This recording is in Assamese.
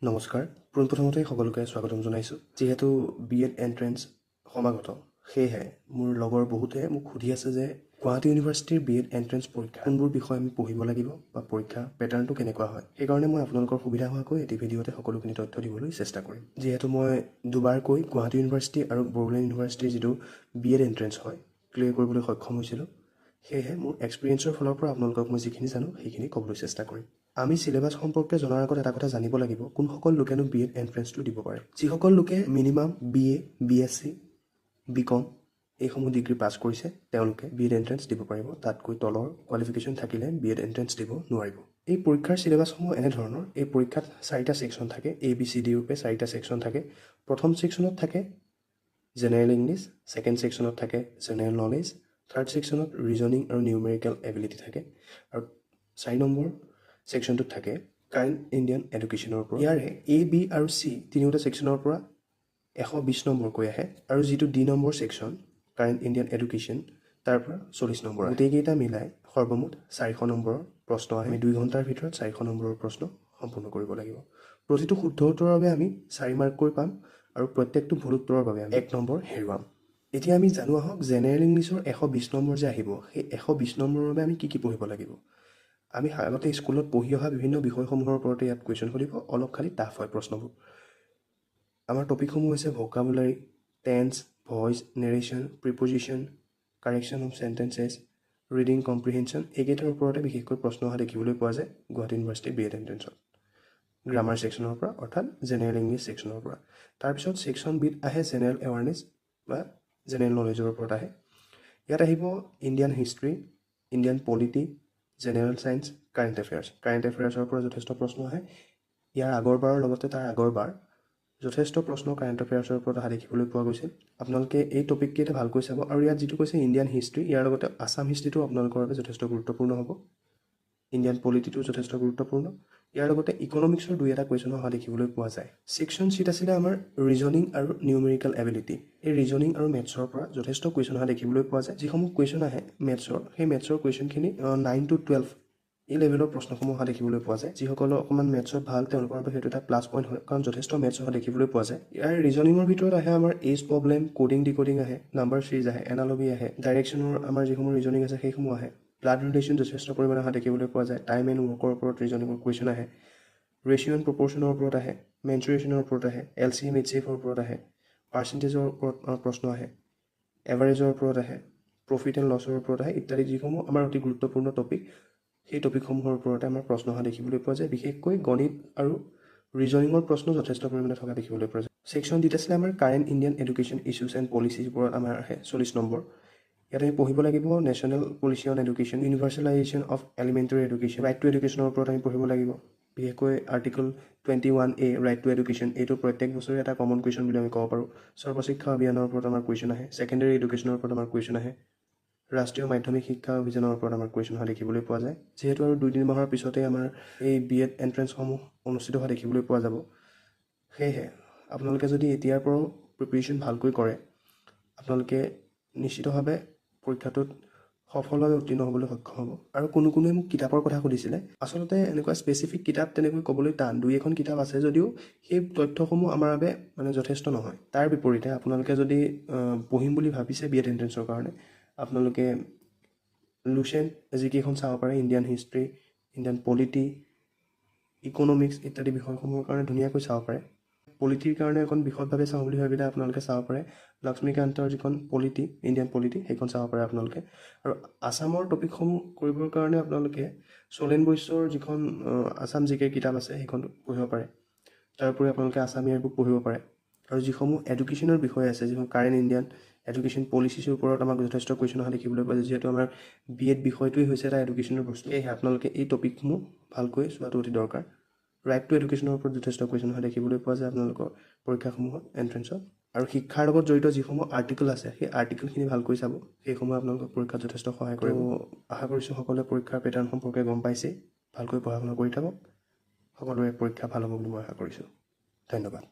নমস্কাৰ পোনপ্ৰথমতে সকলোকে স্বাগতম জনাইছোঁ যিহেতু বিএড এন্ট্ৰেন্স সমাগত সেয়েহে মোৰ লগৰ বহুতে মোক সুধি আছে যে গুৱাহাটী ইউনিভাৰ্চিটিৰ বিএড এন্ট্ৰেন্স পৰীক্ষা কোনবোৰ বিষয় আমি পঢ়িব লাগিব বা পৰীক্ষা পেটাৰ্ণটো কেনেকুৱা হয় সেইকাৰণে মই আপোনালোকৰ সুবিধা হোৱাকৈ এটি ভিডিঅ'তে সকলোখিনি তথ্য দিবলৈ চেষ্টা কৰিম যিহেতু মই দুবাৰকৈ গুৱাহাটী ইউনিভাৰ্চিটি আৰু বড়োলেণ্ড ইউনিভাৰ্চিটিৰ যিটো বিএড এন্ট্ৰেন্স হয় ক্লিয়াৰ কৰিবলৈ সক্ষম হৈছিলোঁ সেয়েহে মোৰ এক্সপিৰিয়েঞ্চৰ ফালৰ পৰা আপোনালোকক মই যিখিনি জানো সেইখিনি ক'বলৈ চেষ্টা কৰিম আমি সিলেবাস সম্পৰ্কে জনাৰ আগত এটা কথা জানিব লাগিব কোনসকল লোকেনো বিএড এন্ট্ৰেন্সটো দিব পাৰে যিসকল লোকে মিনিমাম বিএ বিএছচি বিকম এইসমূহ ডিগ্ৰী পাছ কৰিছে তেওঁলোকে বিএড এন্ট্ৰেন্স দিব পাৰিব তাতকৈ তলৰ কোৱালিফিকেশ্যন থাকিলে বিএড এন্ট্ৰেন্স দিব নোৱাৰিব এই পৰীক্ষাৰ সিলেবাসসমূহ এনেধৰণৰ এই পৰীক্ষাত 4টা সেকশ্যন থাকে ABCD ৰূপে 4টা সেকশ্যন থাকে প্ৰথম সেকশ্যনত থাকে জেনেৰেল ইংলিছ সেকেন্ড সেকশ্যনত থাকে জেনেৰেল নলেজ থাৰ্ড সেকশ্যনত ৰিজনিং আৰু নিউমেৰিকেল এবিলিটি থাকে আৰু 4 নম্বৰ সেকশ্যনটোত থাকে কাৰেণ্ট ইণ্ডিয়ান এডুকেশ্যনৰ ওপৰত ইয়াৰে A B আৰু C তিনিওটা সেকশ্যনৰ পৰা 120 নম্বৰকৈ আহে আৰু যিটো D number section current Indian education তাৰ পৰা 40 নম্বৰ গোটেইকেইটা মিলাই সৰ্বমুঠ 400 নম্বৰৰ প্ৰশ্ন আহে আমি 2 ঘণ্টাৰ ভিতৰত 400 নম্বৰৰ প্ৰশ্ন সম্পূৰ্ণ কৰিব লাগিব প্ৰতিটো শুদ্ধ উত্তৰৰ বাবে আমি 4 মাৰ্ককৈ পাম আৰু প্ৰত্যেকটো ভুল উত্তৰৰ বাবে আমি 1 নম্বৰ হেৰুৱাম এতিয়া আমি জানো আহক জেনেৰেল ইংলিছৰ 120 নম্বৰ যে আহিব সেই 120 নম্বৰৰ বাবে আমি কি পঢ়িব লাগিব আমি আগতে স্কুলত পঢ়ি অহা বিভিন্ন বিষয়সমূহৰ ওপৰতে ইয়াত কুৱেশ্যন সুধিব অলপ খালি টাফ হয় প্ৰশ্নবোৰ আমাৰ টপিকসমূহ হৈছে vocabulary tense voice narration preposition correction of sentences reading comprehension এইকেইটাৰ ওপৰতে বিশেষকৈ প্ৰশ্ন অহা দেখিবলৈ পোৱা যায় গুৱাহাটী ইউনিভাৰ্চিটি বিএড এন্ট্ৰেন্সত গ্ৰামাৰ সেকশ্যনৰ পৰা অৰ্থাৎ জেনেৰেল ইংলিছ সেকশ্যনৰ পৰা তাৰপিছত সেকশ্যন বিত আহে জেনেৰেল এৱাৰনেছ বা জেনেৰেল নলেজৰ ওপৰত আহে ইয়াত আহিব Indian history Indian polity general science current এফেয়াৰ্ছৰ পৰা যথেষ্ট প্ৰশ্ন আহে ইয়াৰ আগৰবাৰৰ লগতে তাৰ আগৰবাৰ যথেষ্ট প্ৰশ্ন কাৰেণ্ট এফেয়াৰ্ছৰ ওপৰত অহা দেখিবলৈ পোৱা গৈছে আপোনালোকে এই টপিককেইটা ভালকৈ চাব আৰু ইয়াত যিটো কৈছে ইণ্ডিয়ান হিষ্ট্ৰী ইয়াৰ লগতে আসাম হিষ্ট্ৰীটো আপোনালোকৰ বাবে যথেষ্ট গুৰুত্বপূৰ্ণ হ'ব ইণ্ডিয়ান পলিটিটো যথেষ্ট গুৰুত্বপূৰ্ণ ইয়াৰ লগতে ইকনমিক্সৰ 2-এটা কুৱেশ্যন অহা দেখিবলৈ পোৱা যায় সেকশ্যন চিট আছিলে আমাৰ ৰিজনিং আৰু নিউমেৰিকেল এবিলিটি এই ৰিজনিং আৰু মেথছৰ পৰা যথেষ্ট কুৱেশ্যন অহা দেখিবলৈ পোৱা যায় যিসমূহ কুৱেশ্যন আহে মেথছৰ সেই মেথছৰ কুৱেশ্যনখিনি 9 to 12 এই লেভেলৰ প্ৰশ্নসমূহ অহা দেখিবলৈ পোৱা যায় যিসকলৰ অকণমান মেথছত ভাল তেওঁলোকৰ বাবে সেইটো এটা প্লাছ পইণ্ট হয় কাৰণ যথেষ্ট মেথছ অহা দেখিবলৈ পোৱা যায় ইয়াৰ ৰিজনিঙৰ ভিতৰত আহে আমাৰ এজ প্ৰব্লেম কোডিং ডিকোডিং আহে নাম্বাৰ চিৰিজ আহে এনালজি আহে ডাইৰেকশ্যনৰ আমাৰ যিসমূহ ৰিজনিং আছে সেইসমূহ আহে ব্লাড ৰিলেশ্যন যথেষ্ট পৰিমাণে অহা দেখিবলৈ পোৱা যায় টাইম এণ্ড ৱৰ্কৰ ওপৰত ৰিজনিঙৰ কুৱেশ্যন আহে ৰেচিঅ' এণ্ড প্ৰপৰ্শ্যনৰ ওপৰত আহে মেনচুৰেশ্যনৰ ওপৰত আহে LCM HCFৰ ওপৰত আহে পাৰ্চেণ্টেজৰ ওপৰত প্ৰশ্ন আহে এভাৰেজৰ ওপৰত আহে প্ৰফিট এণ্ড লছৰ ওপৰত আহে ইত্যাদি যিসমূহ আমাৰ অতি গুৰুত্বপূৰ্ণ টপিক সেই টপিকসমূহৰ ওপৰতে আমাৰ প্ৰশ্ন অহা দেখিবলৈ পোৱা যায় বিশেষকৈ গণিত আৰু ৰিজনিঙৰ প্ৰশ্ন যথেষ্ট পৰিমাণে থকা দেখিবলৈ পোৱা যায় সেকশ্যন ডিত আছিলে আমাৰ current Indian education issues and পলিচিৰ ওপৰত আমাৰ আহে 40 নম্বৰ ইয়াত আমি পঢ়িব লাগিব national policy on education universalization of elementary education right to এডুকেশ্যনৰ ওপৰত আমি পঢ়িব লাগিব বিশেষকৈ article 21A right to education এইটো প্ৰত্যেক বছৰে এটা কমন কুৱেশ্যন বুলি আমি ক'ব পাৰোঁ সৰ্বশিক্ষা অভিযানৰ ওপৰত আমাৰ কুৱেশ্যন আহে ছেকেণ্ডেৰী এডুকেশ্যনৰ ওপৰত আমাৰ কুৱেশ্যন আহে ৰাষ্ট্ৰীয় মাধ্যমিক শিক্ষা অভিযানৰ ওপৰত আমাৰ কুৱেশ্যন অহা দেখিবলৈ পোৱা যায় যিহেতু আৰু 2-3 মাহৰ পিছতে আমাৰ এই বিএড এন্ট্ৰেন্সসমূহ অনুষ্ঠিত হোৱা দেখিবলৈ পোৱা যাব সেয়েহে আপোনালোকে যদি এতিয়াৰ পৰাও প্ৰিপেৰেশ্যন ভালকৈ কৰে আপোনালোকে নিশ্চিতভাৱে পৰীক্ষাটোত সফলভাৱে উত্তীৰ্ণ হ'বলৈ সক্ষম হ'ব আৰু কোনোৱে মোক কিতাপৰ কথা সুধিছিলে আচলতে এনেকুৱা স্পেচিফিক কিতাপ তেনেকৈ ক'বলৈ টান 2-এখন কিতাপ আছে যদিও সেই তথ্যসমূহ আমাৰ বাবে মানে যথেষ্ট নহয় তাৰ বিপৰীতে আপোনালোকে যদি পঢ়িম বুলি ভাবিছে বিএড এন্ট্ৰেন্সৰ কাৰণে আপোনালোকে লুচেণ্ট যিকেইখন চাব পাৰে Indian history Indian polity economics ইত্যাদি বিষয়সমূহৰ কাৰণে ধুনীয়াকৈ চাব পাৰে পলিটিৰ কাৰণে এখন বিশদভাৱে চাওঁ বুলি ভাবিলে আপোনালোকে চাব পাৰে লক্ষ্মীকান্তৰ যিখন পলিটি ইণ্ডিয়ান পলিটি সেইখন চাব পাৰে আপোনালোকে আৰু আসামৰ টপিকসমূহ কৰিবৰ কাৰণে আপোনালোকে চলেন বৈশ্যৰ যিখন আসাম জিকে কিতাপ আছে সেইখন পঢ়িব পাৰে তাৰোপৰি আপোনালোকে আসামীয়াৰ বুক পঢ়িব পাৰে আৰু যিসমূহ এডুকেশ্যনৰ বিষয় আছে যিসমূহ কাৰেণ্ট ইণ্ডিয়ান এডুকেশ্যন পলিচিৰ ওপৰত আমাক যথেষ্ট কুৱেশ্যন অহা দেখিবলৈ পোৱা যায় যিহেতু আমাৰ বিএড বিষয়টোৱেই হৈছে এটা এডুকেশ্যনৰ বস্তু সেয়েহে আপোনালোকে এই টপিকসমূহ ভালকৈ চোৱাটো অতি দৰকাৰ ৰাইট টু এডুকেশ্যনৰ ওপৰত যথেষ্ট কুৱেশ্যন অহা দেখিবলৈ পোৱা যায় আপোনালোকৰ পৰীক্ষাসমূহত এন্ট্ৰেন্সত আৰু শিক্ষাৰ লগত জড়িত যিসমূহ আৰ্টিকল আছে সেই আৰ্টিকলখিনি ভালকৈ চাব সেইসমূহ আপোনালোকক পৰীক্ষাত যথেষ্ট সহায় কৰিব আশা কৰিছোঁ সকলোৱে পৰীক্ষাৰ পেটাৰ্ণ সম্পৰ্কে গম পাইছেই ভালকৈ পঢ়া শুনা কৰি থাকক সকলোৰে পৰীক্ষা ভাল হ'ব বুলি মই আশা কৰিছোঁ ধন্যবাদ